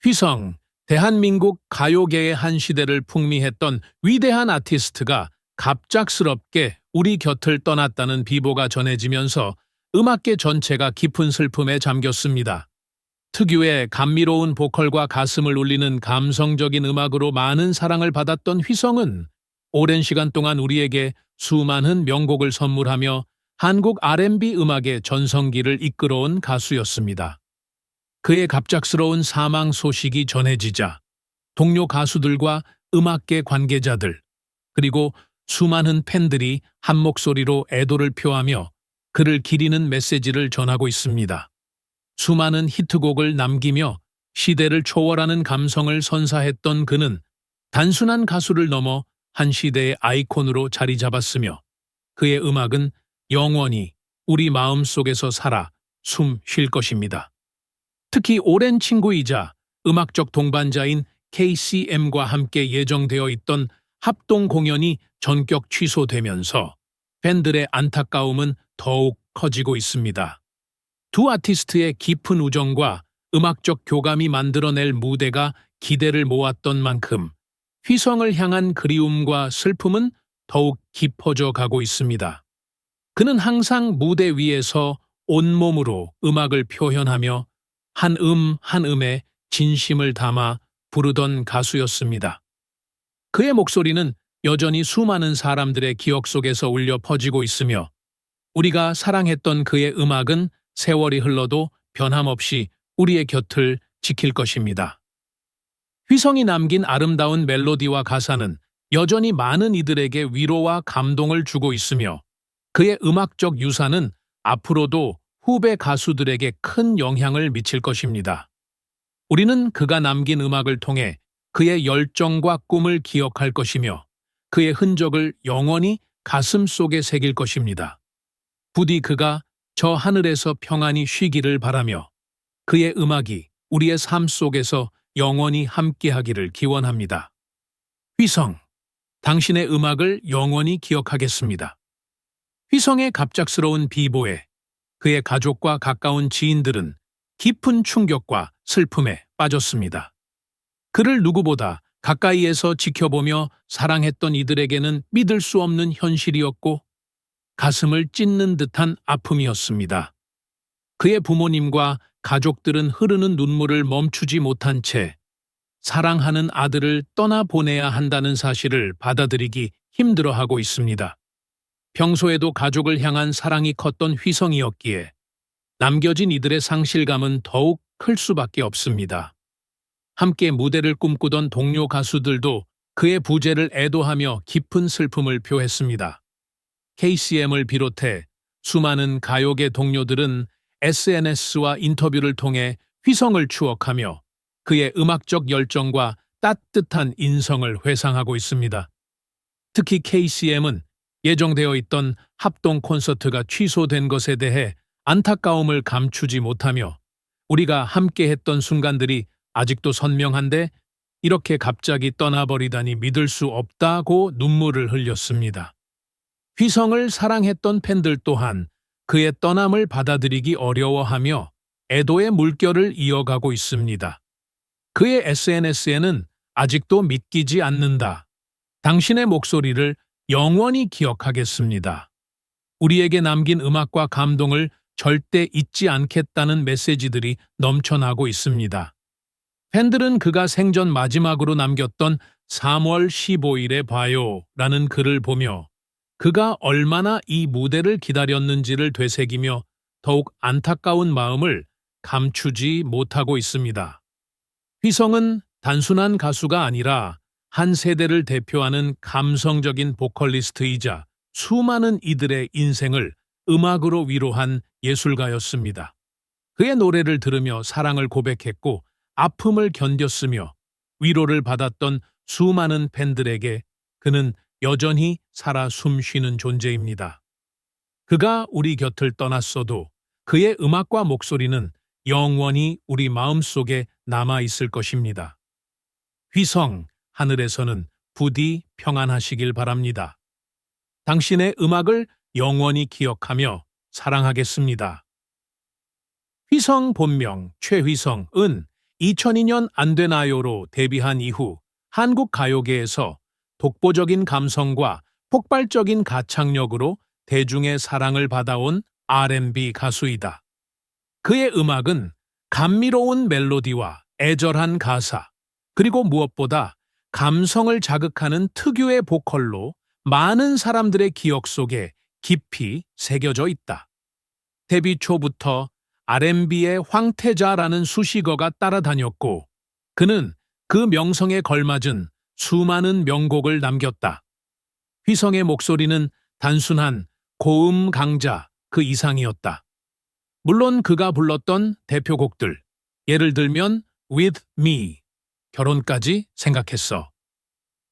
휘성, 대한민국 가요계의 한 시대를 풍미했던 위대한 아티스트가 갑작스럽게 우리 곁을 떠났다는 비보가 전해지면서 음악계 전체가 깊은 슬픔에 잠겼습니다. 특유의 감미로운 보컬과 가슴을 울리는 감성적인 음악으로 많은 사랑을 받았던 휘성은 오랜 시간 동안 우리에게 수많은 명곡을 선물하며 한국 R&B 음악의 전성기를 이끌어온 가수였습니다. 그의 갑작스러운 사망 소식이 전해지자 동료 가수들과 음악계 관계자들, 그리고 수많은 팬들이 한 목소리로 애도를 표하며 그를 기리는 메시지를 전하고 있습니다. 수많은 히트곡을 남기며 시대를 초월하는 감성을 선사했던 그는 단순한 가수를 넘어 한 시대의 아이콘으로 자리 잡았으며 그의 음악은 영원히 우리 마음속에서 살아 숨 쉴 것입니다. 특히 오랜 친구이자 음악적 동반자인 KCM과 함께 예정되어 있던 합동 공연이 전격 취소되면서 팬들의 안타까움은 더욱 커지고 있습니다. 두 아티스트의 깊은 우정과 음악적 교감이 만들어낼 무대가 기대를 모았던 만큼 휘성을 향한 그리움과 슬픔은 더욱 깊어져 가고 있습니다. 그는 항상 무대 위에서 온몸으로 음악을 표현하며 한 한 음에 진심을 담아 부르던 가수였습니다. 그의 목소리는 여전히 수많은 사람들의 기억 속에서 울려 퍼지고 있으며 우리가 사랑했던 그의 음악은 세월이 흘러도 변함없이 우리의 곁을 지킬 것입니다. 휘성이 남긴 아름다운 멜로디와 가사는 여전히 많은 이들에게 위로와 감동을 주고 있으며 그의 음악적 유산은 앞으로도 후배 가수들에게 큰 영향을 미칠 것입니다. 우리는 그가 남긴 음악을 통해 그의 열정과 꿈을 기억할 것이며 그의 흔적을 영원히 가슴 속에 새길 것입니다. 부디 그가 저 하늘에서 평안히 쉬기를 바라며 그의 음악이 우리의 삶 속에서 영원히 함께하기를 기원합니다. 휘성, 당신의 음악을 영원히 기억하겠습니다. 휘성의 갑작스러운 비보에 그의 가족과 가까운 지인들은 깊은 충격과 슬픔에 빠졌습니다. 그를 누구보다 가까이에서 지켜보며 사랑했던 이들에게는 믿을 수 없는 현실이었고 가슴을 찢는 듯한 아픔이었습니다. 그의 부모님과 가족들은 흐르는 눈물을 멈추지 못한 채 사랑하는 아들을 떠나보내야 한다는 사실을 받아들이기 힘들어하고 있습니다. 평소에도 가족을 향한 사랑이 컸던 휘성이었기에 남겨진 이들의 상실감은 더욱 클 수밖에 없습니다. 함께 무대를 꿈꾸던 동료 가수들도 그의 부재를 애도하며 깊은 슬픔을 표했습니다. KCM을 비롯해 수많은 가요계 동료들은 SNS와 인터뷰를 통해 휘성을 추억하며 그의 음악적 열정과 따뜻한 인성을 회상하고 있습니다. 특히 KCM은 예정되어 있던 합동 콘서트가 취소된 것에 대해 안타까움을 감추지 못하며 우리가 함께했던 순간들이 아직도 선명한데 이렇게 갑자기 떠나버리다니 믿을 수 없다고 눈물을 흘렸습니다. 휘성을 사랑했던 팬들 또한 그의 떠남을 받아들이기 어려워하며 애도의 물결을 이어가고 있습니다. 그의 SNS에는 아직도 믿기지 않는다. 당신의 목소리를 영원히 기억하겠습니다. 우리에게 남긴 음악과 감동을 절대 잊지 않겠다는 메시지들이 넘쳐나고 있습니다. 팬들은 그가 생전 마지막으로 남겼던 3월 15일에 봐요라는 글을 보며 그가 얼마나 이 무대를 기다렸는지를 되새기며 더욱 안타까운 마음을 감추지 못하고 있습니다. 휘성은 단순한 가수가 아니라 한 세대를 대표하는 감성적인 보컬리스트이자 수많은 이들의 인생을 음악으로 위로한 예술가였습니다. 그의 노래를 들으며 사랑을 고백했고 아픔을 견뎠으며 위로를 받았던 수많은 팬들에게 그는 여전히 살아 숨쉬는 존재입니다. 그가 우리 곁을 떠났어도 그의 음악과 목소리는 영원히 우리 마음속에 남아있을 것입니다. 휘성, 하늘에서는 부디 평안하시길 바랍니다. 당신의 음악을 영원히 기억하며 사랑하겠습니다. 휘성 본명 최휘성은 2002년 안 되나요로 데뷔한 이후 한국 가요계에서 독보적인 감성과 폭발적인 가창력으로 대중의 사랑을 받아온 R&B 가수이다. 그의 음악은 감미로운 멜로디와 애절한 가사, 그리고 무엇보다 감성을 자극하는 특유의 보컬로 많은 사람들의 기억 속에 깊이 새겨져 있다. 데뷔 초부터 R&B의 황태자라는 수식어가 따라다녔고, 그는 그 명성에 걸맞은 수많은 명곡을 남겼다. 휘성의 목소리는 단순한 고음 강자 그 이상이었다. 물론 그가 불렀던 대표곡들, 예를 들면 With Me, 결혼까지 생각했어.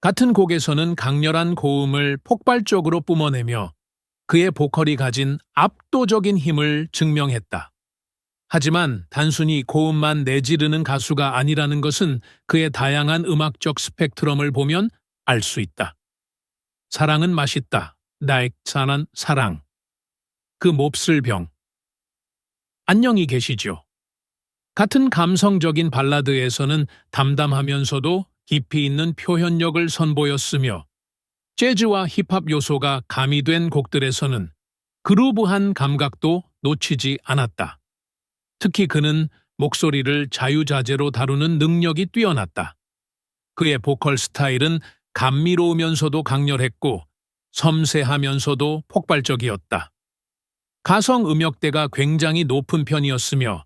같은 곡에서는 강렬한 고음을 폭발적으로 뿜어내며 그의 보컬이 가진 압도적인 힘을 증명했다. 하지만 단순히 고음만 내지르는 가수가 아니라는 것은 그의 다양한 음악적 스펙트럼을 보면 알 수 있다. 사랑은 맛있다. 나의 찬한 사랑. 그 몹쓸 병. 안녕히 계시죠. 같은 감성적인 발라드에서는 담담하면서도 깊이 있는 표현력을 선보였으며, 재즈와 힙합 요소가 가미된 곡들에서는 그루브한 감각도 놓치지 않았다. 특히 그는 목소리를 자유자재로 다루는 능력이 뛰어났다. 그의 보컬 스타일은 감미로우면서도 강렬했고 섬세하면서도 폭발적이었다. 가성 음역대가 굉장히 높은 편이었으며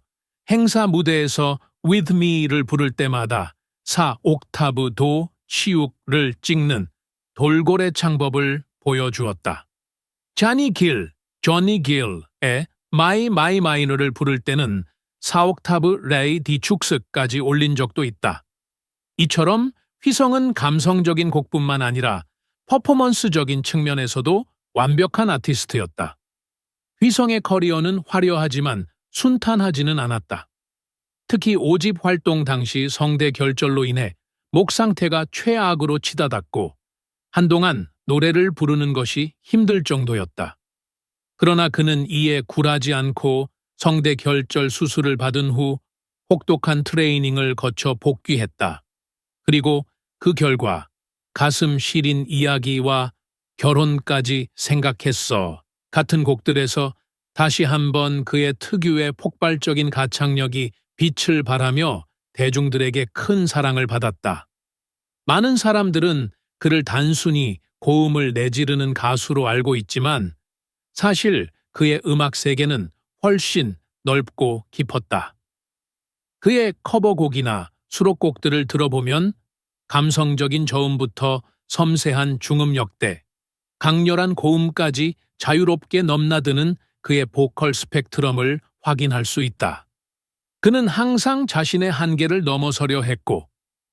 행사 무대에서 With Me를 부를 때마다 4옥타브 도 치욱을 찍는 돌고래 창법을 보여주었다. 조니 길의 마이 마이너를 부를 때는 4옥타브 레이 디축스까지 올린 적도 있다. 이처럼 휘성은 감성적인 곡뿐만 아니라 퍼포먼스적인 측면에서도 완벽한 아티스트였다. 휘성의 커리어는 화려하지만 순탄하지는 않았다. 특히 5집 활동 당시 성대 결절로 인해 목 상태가 최악으로 치닫았고 한동안 노래를 부르는 것이 힘들 정도였다. 그러나 그는 이에 굴하지 않고 성대 결절 수술을 받은 후 혹독한 트레이닝을 거쳐 복귀했다. 그리고 그 결과 가슴 시린 이야기와 결혼까지 생각했어 같은 곡들에서 다시 한번 그의 특유의 폭발적인 가창력이 빛을 발하며 대중들에게 큰 사랑을 받았다. 많은 사람들은 그를 단순히 고음을 내지르는 가수로 알고 있지만 사실 그의 음악 세계는 훨씬 넓고 깊었다. 그의 커버곡이나 수록곡들을 들어보면 감성적인 저음부터 섬세한 중음역대, 강렬한 고음까지 자유롭게 넘나드는 그의 보컬 스펙트럼을 확인할 수 있다. 그는 항상 자신의 한계를 넘어서려 했고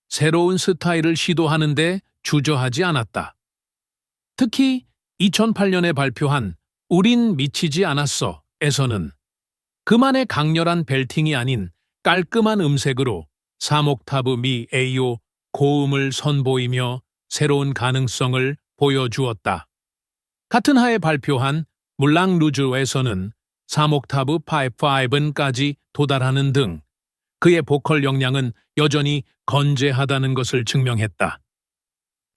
새로운 스타일을 시도하는데 주저하지 않았다. 특히 2008년에 발표한 우린 미치지 않았어 에서는 그만의 강렬한 벨팅이 아닌 깔끔한 음색으로 3옥타브 미 에이오 고음을 선보이며 새로운 가능성을 보여주었다. 같은 해에 발표한 물랑 루즈에서는 3옥타브 5-5까지 도달하는 등 그의 보컬 역량은 여전히 건재하다는 것을 증명했다.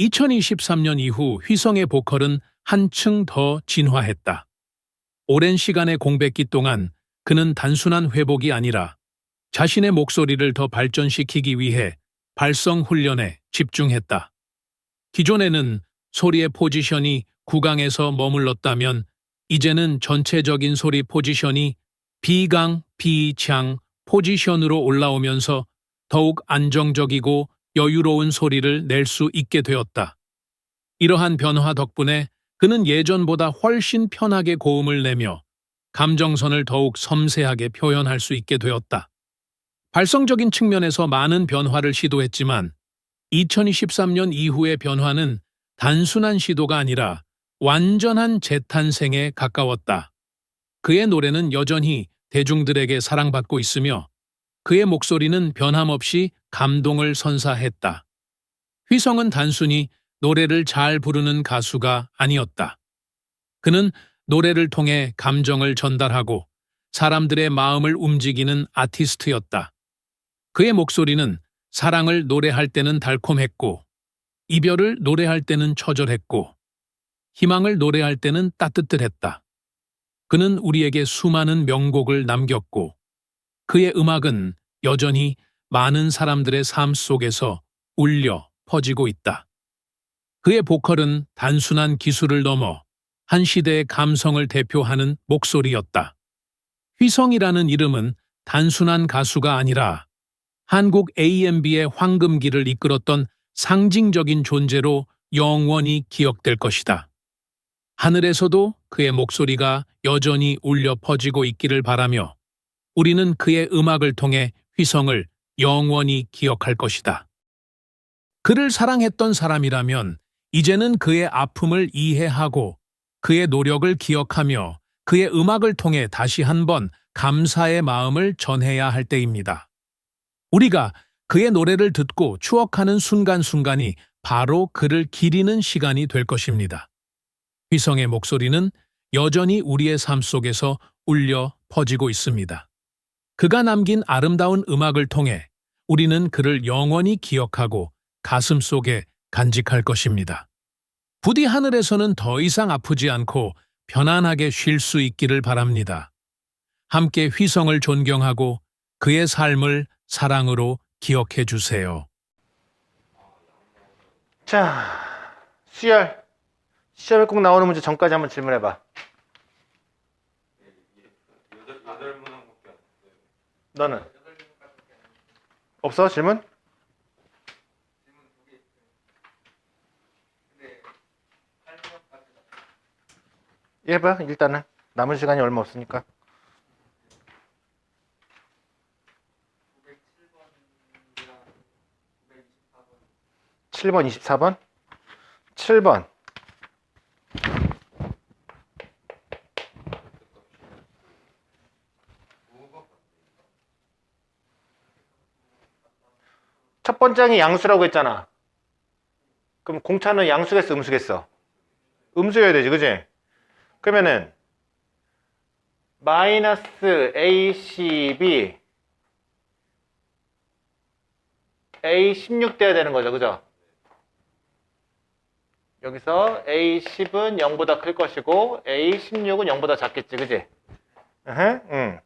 2023년 이후 휘성의 보컬은 한층 더 진화했다. 오랜 시간의 공백기 동안 그는 단순한 회복이 아니라 자신의 목소리를 더 발전시키기 위해 발성 훈련에 집중했다. 기존에는 소리의 포지션이 구강에서 머물렀다면 이제는 전체적인 소리 포지션이 비강, 비창 포지션으로 올라오면서 더욱 안정적이고 여유로운 소리를 낼 수 있게 되었다. 이러한 변화 덕분에 그는 예전보다 훨씬 편하게 고음을 내며 감정선을 더욱 섬세하게 표현할 수 있게 되었다. 발성적인 측면에서 많은 변화를 시도했지만 2023년 이후의 변화는 단순한 시도가 아니라 완전한 재탄생에 가까웠다. 그의 노래는 여전히 대중들에게 사랑받고 있으며 그의 목소리는 변함없이 감동을 선사했다. 휘성은 단순히 노래를 잘 부르는 가수가 아니었다. 그는 노래를 통해 감정을 전달하고 사람들의 마음을 움직이는 아티스트였다. 그의 목소리는 사랑을 노래할 때는 달콤했고, 이별을 노래할 때는 처절했고, 희망을 노래할 때는 따뜻했다. 그는 우리에게 수많은 명곡을 남겼고, 그의 음악은 여전히 많은 사람들의 삶 속에서 울려 퍼지고 있다. 그의 보컬은 단순한 기술을 넘어 한 시대의 감성을 대표하는 목소리였다. 휘성이라는 이름은 단순한 가수가 아니라 한국 AMB의 황금기를 이끌었던 상징적인 존재로 영원히 기억될 것이다. 하늘에서도 그의 목소리가 여전히 울려 퍼지고 있기를 바라며 우리는 그의 음악을 통해 휘성을 영원히 기억할 것이다. 그를 사랑했던 사람이라면 이제는 그의 아픔을 이해하고 그의 노력을 기억하며 그의 음악을 통해 다시 한번 감사의 마음을 전해야 할 때입니다. 우리가 그의 노래를 듣고 추억하는 순간순간이 바로 그를 기리는 시간이 될 것입니다. 휘성의 목소리는 여전히 우리의 삶 속에서 울려 퍼지고 있습니다. 그가 남긴 아름다운 음악을 통해 우리는 그를 영원히 기억하고 가슴 속에 간직할 것입니다. 부디 하늘에서는 더 이상 아프지 않고 편안하게 쉴 수 있기를 바랍니다. 함께 휘성을 존경하고 그의 삶을 사랑으로 기억해 주세요. 자, 수열. 시험에 꼭 나오는 문제 전까지 한번 질문해봐. 너는? 없어, 질문? 해봐, 일단은. 남은 시간이 얼마 없으니까. 7번, 24번? 7번. 첫 번째는 양수라고 했잖아. 그럼 공차는 양수겠어, 음수겠어? 음수여야 되지, 그지? 그러면은 마이너스 A12 A16 돼야 되는 거죠, 그죠? 여기서 A10은 0보다 클 것이고 A16은 0보다 작겠지, 그지? 응.